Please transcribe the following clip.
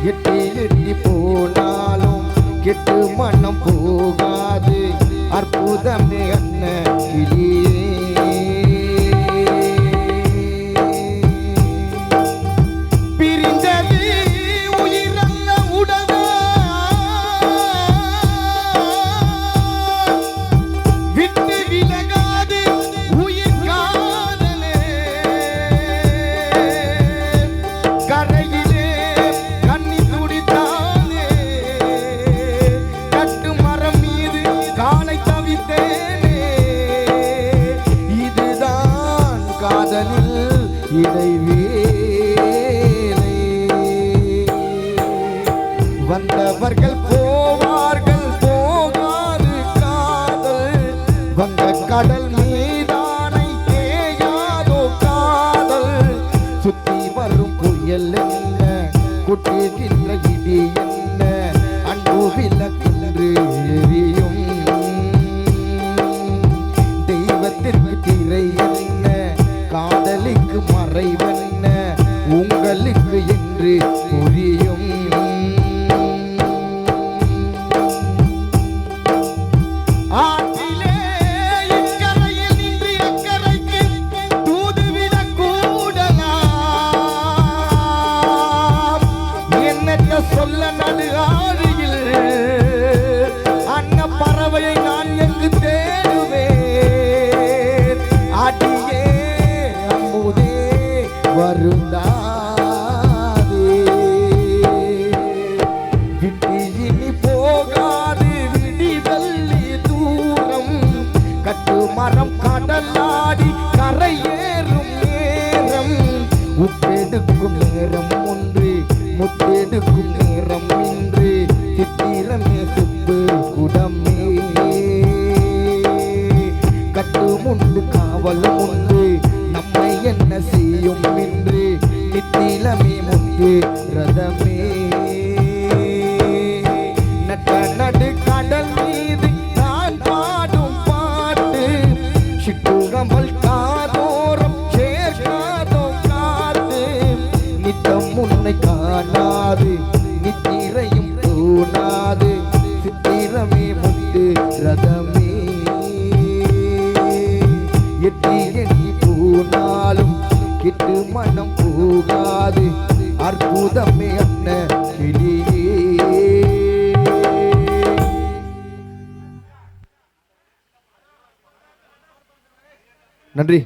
எட்டி எட்டி போனாலும் கெட்டு மனம் போகாது அற்புதமே அண்ணன் கிளியே. வந்தவர்கள் போவார்கள் போகாது காதல் வங்க கடல் மீதானை தேயாதோ காதல் சுத்தி வரும் புயல் என்ன கொட்டுகின்ற இடி என்ன அன்பு விளக்கென்று எரியும் தெய்வத்திற்கு திரை என்ன காதலிக்கு மறைவென்ன உங்களுக்கு என்று புரியும். சொல்ல நடு ஆழியில் அன்ன பறவையை நான் எங்கு தேடுவேன் ஆட்டியே அம்புதே வருந்தாதே விட்டு இனி போகாது விடிவெள்ளி தூரம் கட்டு மரம் கடலாடி கரையேறும் நேரம் உப்பெடுக்கும் நேரம் ஒன்று முத்தெடுக்கும் நேரம் இன்று சித்திரமே சுப்பு குடமே கட்டும் உண்டு காவலும் உண்டு நம்மை என்ன செய்யும் என்று நித்திலமே முத்து ரதமே நட்ட நடு கடல் மீது நான் பாடும் பாட்டு சிட்டுகமல் காதோரம் சேர்க்காதோ காத்து நித்தம் உன்னை காணாது நித்திரையும் தோணாது சித்திரமே முத்து ரதமே எட்டி எண்ணி போனாலும் கெட்டு மனம் போகாது அற்புதமே அண்ணன் கிளியே. நன்றி.